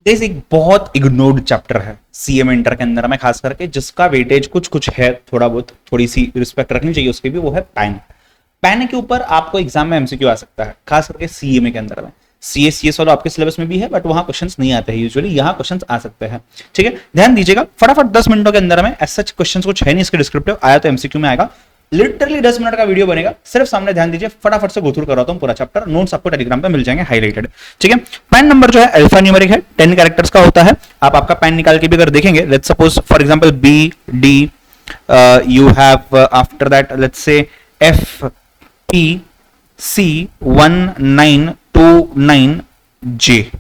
Guys एक बहुत ignored chapter है सीएम इंटर के अंदर में, खास करके जिसका वेटेज कुछ कुछ है, थोड़ा बहुत थोड़ी सी रिस्पेक्ट रखनी चाहिए उसकी भी, वो है पैन। पैन के ऊपर आपको एग्जाम में एमसीक्यू आ सकता है, खास करके सीएमए के अंदर में। सीएस वाला आपके सिलेबस में भी है, बट वहां क्वेश्चंस नहीं आते हैं यूजुअली, यहाँ क्वेश्चंस आ सकते हैं। ठीक है, ध्यान दीजिएगा फटाफट 10 मिनटों के अंदर में। ऐसा क्वेश्चन कुछ है नहीं इसके डिस्क्रिप्टिव, आया तो एमसीक्यू में आएगा। लिटरली 10 मिनट का वीडियो बनेगा, सिर्फ सामने ध्यान दीजिए, फटाफट से गो थ्रू करवाता हूं पूरा चैप्टर। नोट्स आपको टेलीग्राम पे मिल जाएंगे हाईलाइटेड। ठीक है, पैन नंबर जो है अल्फा न्यूमेरिक है, 10 कैरेक्टर्स का होता है। आप आपका पैन निकाल के भी अगर देखेंगे, let's suppose for example B D, you have after that let's say F P C 1929 J.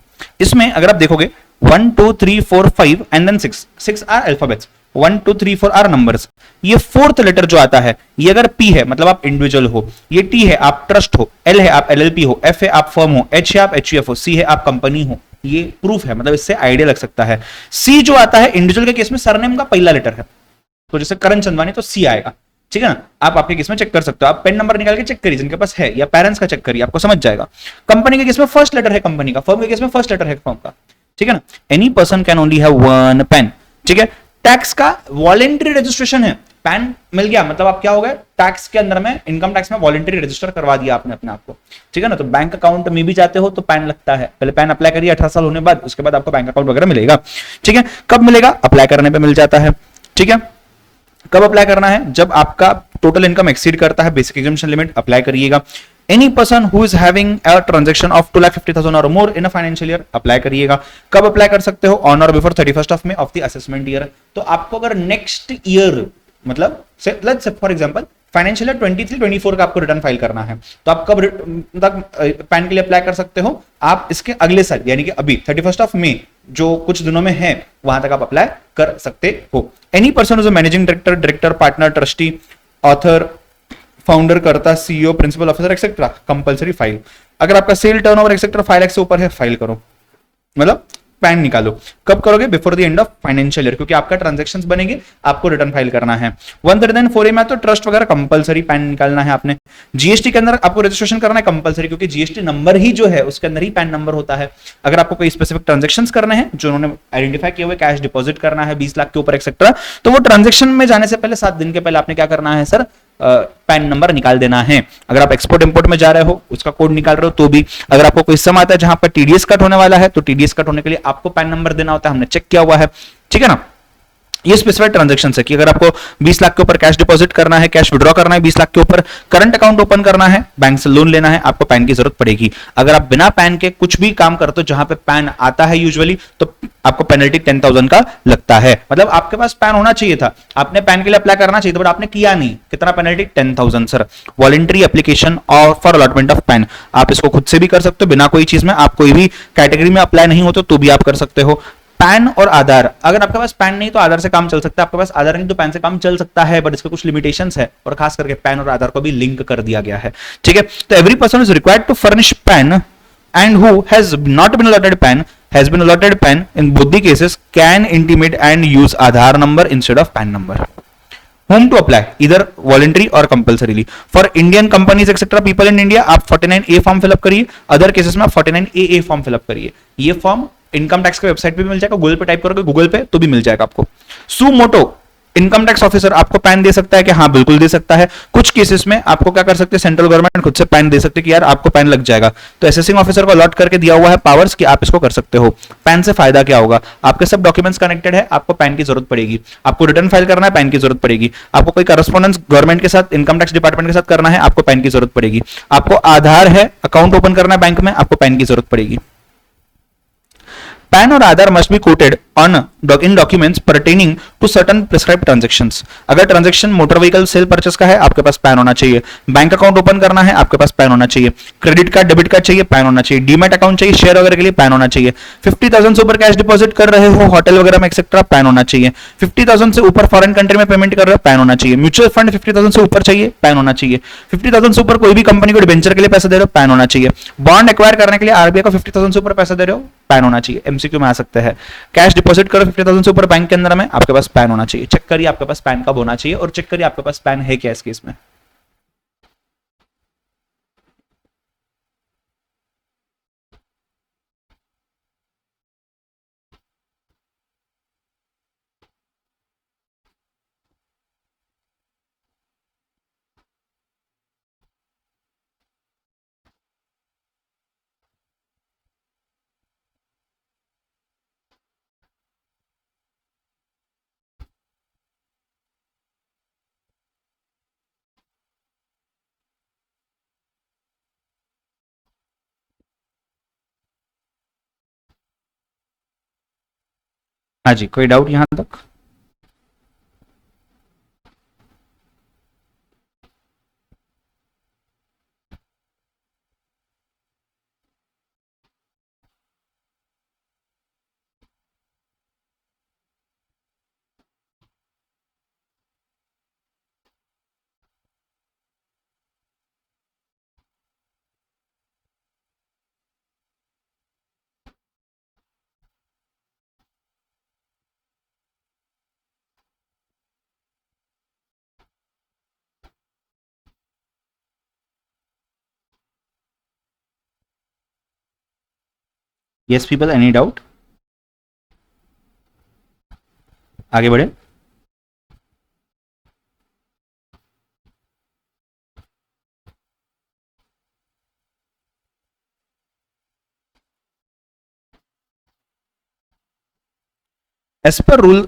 इसमें अगर आप देखोगे 1 2 3 4 5 and then 6 are alphabets, 1 2 3 4 are numbers. ये फोर्थ लेटर जो आता है, ये अगर P है मतलब आप इंडिविजुअल हो, ये T है आप ट्रस्ट हो, L है आप LLP हो, F है आप फर्म हो, H है आप HUF हो, C है आप कंपनी हो। ये प्रूफ है, मतलब इससे आइडिया लग सकता है। C जो आता है इंडिविजुअल के केस में सरनेम का पहला लेटर है, तो जैसे करण चंदवानी तो C आएगा। ठीक है ना, आप आपके केस में चेक कर सकते हो, आप पेन नंबर निकाल के चेक करिए जिनके पास है, या पेरेंट्स का चेक करिए, आपको समझ जाएगा। कंपनी के केस में फर्स्ट लेटर है कंपनी का, फर्म के केस में फर्स्ट लेटर है फर्म का। ठीक है ना, any person can only have one PAN. ठीक है, टैक्स का वॉलेंट्री रजिस्ट्रेशन है, पैन मिल गया मतलब आप क्या हो गए टैक्स के अंदर में, इनकम टैक्स में वॉलेंट्री रजिस्टर करवा दिया आपने अपने आप को। ठीक है ना, तो बैंक अकाउंट में भी जाते हो तो पैन लगता है, पहले पैन अप्लाई करिए 18 साल होने बाद, उसके बाद आपको बैंक अकाउंट वगैरह मिलेगा। ठीक है, कब मिलेगा, अप्लाई करने पे मिल जाता है। ठीक है, कब अप्लाई करना है, जब आपका टोटल इनकम एक्सीड करता है बेसिक एग्जामिनेशन लिमिट, अप्लाई करिएगा। Any person who is having a transaction of 2,50,000 और मोर इन अ फाइनेंशियल ईयर, अप्लाई करिएगा। कब अप्लाई कर सकते हो, ऑन और before 31st of May of the assessment year. तो आपको अगर नेक्स्ट ईयर मतलब let's say for example financial year 23-24 का आपको रिटर्न फाइल करना है, तो आप कब तक पैन के लिए अप्लाई कर सकते हो, आप इसके अगले साल यानी कि अभी 31st ऑफ मे जो कुछ दिनों में है वहां तक आप अप्लाई कर सकते हो। Any person is a managing director, director, partner, trustee, author, founder, करता, CEO, principal officer etcetera, compulsory file. अगर आपका सेल टर्नओवर एक्सेट्रा 5 लाख से ऊपर है, फाइल करो, मतलब पैन निकालो। कब करोगे, before the end of financial year, क्योंकि आपका ट्रांजैक्शंस बनेंगे, आपको रिटर्न फाइल करना है। 139(4) में तो ट्रस्ट वगैरह कंपलसरी पैन निकालना है आपने। जीएसटी के अंदर आपको रजिस्ट्रेशन करना है कंपलसरी, क्योंकि जीएसटी नंबर ही जो है उसके अंदर ही पैन नंबर होता है। अगर आपको कोई स्पेसिफिक ट्रांजैक्शंस करने हैं जो उन्होंने आइडेंटिफाई किए हुए, कैश डिपॉजिट करना है 20 लाख के ऊपर एक्सेट्रा, तो वो ट्रांजैक्शन में जाने से पहले 7 दिन के पहले आपने क्या करना है सर, पैन नंबर निकाल देना है। अगर आप एक्सपोर्ट इंपोर्ट में जा रहे हो, उसका कोड निकाल रहे हो तो भी, अगर आपको कोई सम आता है जहां पर टीडीएस कट होने वाला है, तो टीडीएस कट होने के लिए आपको पैन नंबर देना होता है, हमने चेक किया हुआ है। ठीक है ना, ये स्पेसिफाइड ट्रांजैक्शन है कि अगर आपको 20 लाख के ऊपर कैश डिपॉजिट करना है, कैश विड्रॉ करना है 20 लाख के ऊपर, करंट अकाउंट ओपन करना है, बैंक से लोन लेना है, आपको पैन की जरूरत पड़ेगी। अगर आप बिना पैन के कुछ भी काम करते हो जहां पे पैन आता है यूजुअली, तो आपको पेनल्टी 10,000 का लगता है। मतलब आपके पास पैन होना चाहिए था, आपने पैन के लिए अप्लाई करना चाहिए था, बट आपने किया नहीं, कितना पेनल्टी 10,000 सर। वॉलेंट्री एप्लीकेशन और फॉर अलॉटमेंट ऑफ पैन, आप इसको खुद से भी कर सकते हो बिना कोई चीज में, आप कोई भी कैटेगरी में अप्लाई नहीं होते तो भी आप कर सकते हो। पैन और आधार, अगर आपके पास पैन नहीं तो आधार से काम चल सकता है, आपके पास आधार नहीं तो पैन से काम चल सकता है, बट इसके कुछ लिमिटेशंस है, और खास करके पैन और आधार को भी लिंक कर दिया गया है। ठीक है, तो every person is required to furnish PAN and who has not been allotted PAN has been allotted PAN in both the cases can intimate and use Aadhaar number instead of PAN number. Whom to apply, either voluntary or compulsorily. For Indian companies etc. people in India, आप 49A form fill up करिए, other cases में आप 49AA form fill up करिए। ये form income tax के website पे भी मिल जाएगा, गूगल पे टाइप करोगे गूगल पे तो भी मिल जाएगा आपको। सुमोटो इनकम टैक्स ऑफिसर आपको पैन दे सकता है कि हाँ बिल्कुल दे सकता है। कुछ केसेस में आपको क्या कर सकते हैं, सेंट्रल गवर्नमेंट खुद से पैन दे सकते हैं कि यार आपको पैन लग जाएगा, तो असेसिंग ऑफिसर को अलॉट करके दिया हुआ है पावर्स कि आप इसको कर सकते हो। पैन से फायदा क्या होगा, आपके सब डॉक्यूमेंट्स कनेक्टेड है, आपको पैन की जरूरत पड़ेगी। आपको रिटर्न फाइल करना है, पैन की जरूरत पड़ेगी। आपको कोई करस्पॉन्डेंस गवर्नमेंट के साथ, इनकम टैक्स डिपार्टमेंट के साथ करना है, आपको पैन की जरूरत पड़ेगी। आपको आधार है, अकाउंट ओपन करना है बैंक में, आपको पैन की जरूरत पड़ेगी। पैन और Aadhaar must be quoted on in documents pertaining to certain prescribe transactions. अगर transaction motor vehicle sale purchase का है, आपके पास पैन होना चाहिए। बैंक अकाउंट ओपन करना है, आपके पास पैन होना चाहिए। क्रेडिट कार्ड, डेबिट कार्ड चाहिए, पैन होना चाहिए। डीमैट अकाउंट चाहिए, शेयर वगैरह के लिए पैन होना चाहिए। 50,000 से ऊपर कैश डिपॉजिट कर रहे हो होटल वगैरह में एक्सेट्रा, पैन होना चाहिए। 50,000 से ऊपर फॉरेन कंट्री में पेमेंट कर रहे हो, पैन होना चाहिए। म्यूचुअल फंड 50,000 से ऊपर चाहिए, पैन होना चाहिए। 50,000 से ऊपर कोई भी कंपनी को डिबेंचर के लिए पैसा दे रहे हो, पैन होना चाहिए। बॉन्ड एक्वायर करने के लिए आरबीआई को 50,000 से ऊपर पैसा दे रहे हो, पैन होना चाहिए। एमसीक्यू में आ सकते हैं। कैश डिपॉजिट करो 50,000 से ऊपर बैंक के अंदर में, आपके पास पैन होना चाहिए। चेक करिए आपके पास पैन कब होना चाहिए, और चेक करिए आपके पास पैन है क्या इस केस में। हाँ जी, कोई डाउट यहां तक? Yes people, any doubt? आगे बढ़े। एज पर रूल,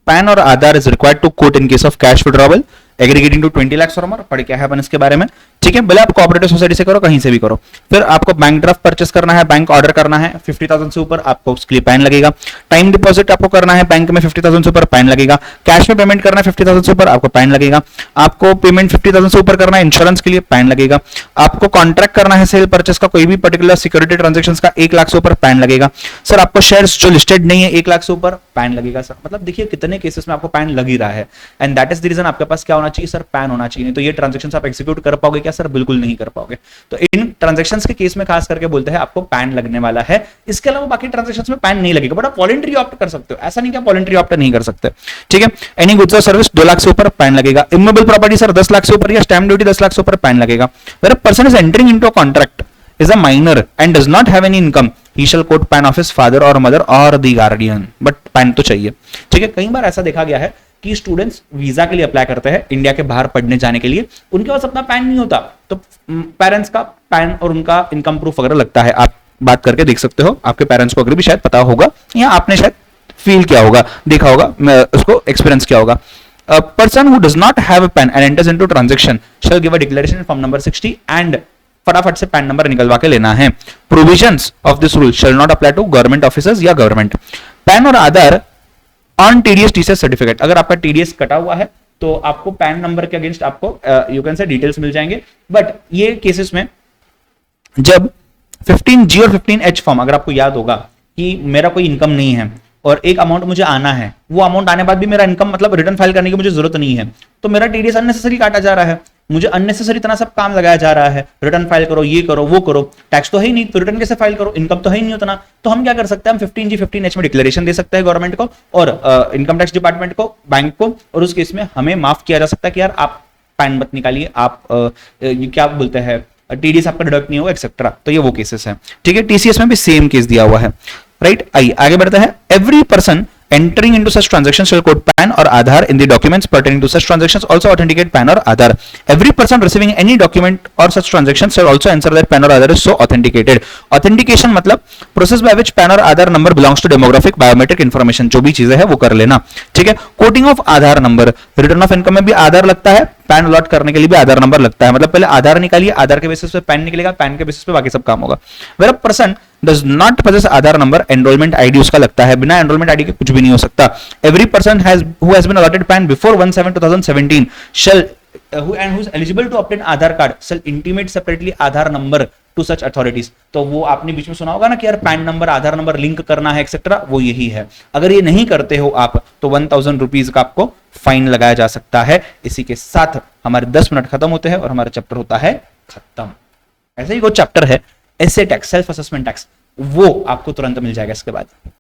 पैन और Aadhaar is required to quote in case of cash withdrawal aggregating to 20 lakh और मोर। पढ़ क्या है अपन इसके बारे में, ठीक है। भले आप कोऑपरेटिव सोसाइटी से करो, कहीं से भी करो। फिर आपको बैंक ड्राफ्ट परचेस करना है, बैंक ऑर्डर करना है 50,000 से ऊपर, आपको उसके लिए पैन लगेगा। टाइम डिपॉजिट आपको करना है बैंक में 50,000 से ऊपर, पैन लगेगा। कैश में पेमेंट करना है 50,000 से ऊपर, आपको पैन लगेगा। आपको पेमेंट 50,000 से ऊपर करना है इंश्योरेंस के लिए, पैन लगेगा। आपको कॉन्ट्रैक्ट करना है सेल परचेस का, कोई भी पर्टिकुलर सिक्योरिटी ट्रांजेक्शन का 1 लाख से ऊपर, पैन लगेगा। सर आपको शेयर्स जो लिस्टेड नहीं है 1 लाख से ऊपर, पैन लगेगा। सर मतलब देखिए कितने केसेस में आपको पैन लग ही रहा है, and that is the reason आपके पास क्या होना चाहिए सर, पैन होना चाहिए। नहीं तो ये ट्रांजेक्शन आप एग्जीक्यूट कर पाओगे क्या सर? बिल्कुल नहीं कर पाओगे। तो इन ट्रांजेक्शंस के केस में खास करके बोलते हैं आपको पैन लगने वाला है। इसके अलावा बाकी ट्रांजेक्शंस में पैन नहीं लगेगा, बट आप वॉलंटरी ऑप्ट कर सकते हो, ऐसा नहीं कि आप वॉलंटरी ऑप्ट नहीं कर सकते, ठीक है। एनी गुड्स और सर्विस 2 लाख से ऊपर, पैन लगेगा। इमूवेबल प्रॉपर्टी सर 10 लाख से ऊपर या स्टैम्प ड्यूटी 10 लाख से ऊपर, पैन लगेगा। Where a person is entering into a contract is a minor and does not have any income, he shall quote PAN of his father or mother or the guardian, but PAN तो चाहिए, ठीक है। कई बार ऐसा देखा गया है कि स्टूडेंट्स वीजा के लिए अप्लाई करते हैं इंडिया के बाहर पढ़ने जाने के लिए, उनके पास अपना पैन नहीं होता, तो पेरेंट्स का पैन और उनका इनकम प्रूफ वगैरह लगता है। आप बात करके देख सकते हो, आपके पेरेंट्स को अगर भी शायद पता होगा या आपने शायद फील किया होगा, देखा होगा, उसको एक्सपीरियंस किया होगा। A person who does not have a PAN and enters into transaction shall give a declaration in form number 60 and फटाफट से पैन नंबर निकलवा के लेना है। Provisions of this rule shall not apply to government officers या government. PAN और Aadhaar on TDS TCS certificate, अगर आपका टीडीएस कटा हुआ है तो आपको पैन नंबर के अगेंस्ट आपको यू कैन से डिटेल्स मिल जाएंगे। बट ये केसेस में जब 15G और 15H फॉर्म, अगर आपको याद होगा कि मेरा कोई इनकम नहीं है और एक अमाउंट मुझे आना है, वो अमाउंट आने बाद भी मेरा इनकम मतलब रिटर्न फाइल करने की मुझे जरूरत नहीं है, तो मेरा टीडीएस अननेसेसरी काटा जा रहा है, मुझे अननेसेसरी इतना सब काम लगाया जा रहा है, रिटर्न फाइल करो, ये करो, वो करो, टैक्स तो है ही नहीं तो रिटर्न कैसे फाइल करो, इनकम तो है ही नहीं उतना। तो हम क्या कर सकते हैं, हम 15G 15H में डिक्लेरेशन दे सकते हैं गवर्नमेंट को और इनकम टैक्स डिपार्टमेंट को, बैंक को, और उस केस में हमें माफ किया जा सकता है कि यार आप पैन मत निकालिए, आप क्या बोलते हैं टीडीएस आपका डिडक्ट नहीं होगा एक्सेट्रा। तो ये वो केसेस है, ठीक है। टीसीएस में भी सेम केस दिया हुआ है, राइट। आइए आगे बढ़ते हैं। Every person entering into such transactions shall quote PAN or Aadhaar in the documents pertaining to such transactions, also authenticate PAN or Aadhaar. Every person receiving any document or such transactions shall also answer that PAN or Aadhaar is so authenticated. Authentication मतलब process by which PAN or Aadhaar number belongs to demographic biometric information, जो भी चीजें है वो कर लेना, ठीक है। Coating of Aadhaar number, return of income में भी आधार लगता है, पैन अलॉट करने के लिए भी आधार नंबर लगता है। मतलब पहले आधार निकालिए, आधार के बेसिस पे पैन निकलेगा, पैन के बेसिस पे बाकी सब काम होगा। Where a person does not possess Aadhaar number, enrolment ID उसका लगता है, बिना एनरोलमेंट आईडी के कुछ भी नहीं हो सकता। Every person who has been allotted PAN before 1/7/2017 shall who is eligible to obtain Aadhaar card shall intimate separately Aadhaar number to such authorities। तो वो आपने बीच में सुना होगा ना कि यार पैन नंबर आधार नंबर लिंक करना है एक्सेट्रा, वो यही है। अगर ये नहीं करते हो आप तो 1000 रुपीज का आपको फाइन लगाया जा सकता है। इसी के साथ हमारे 10 मिनट खत्म होते हैं और हमारा चैप्टर होता है खत्म। ऐसे ही वो चैप्टर है एसे टैक्स, सेल्फ असेसमेंट टैक्स, वो आपको तुरंत मिल जाएगा इसके बाद।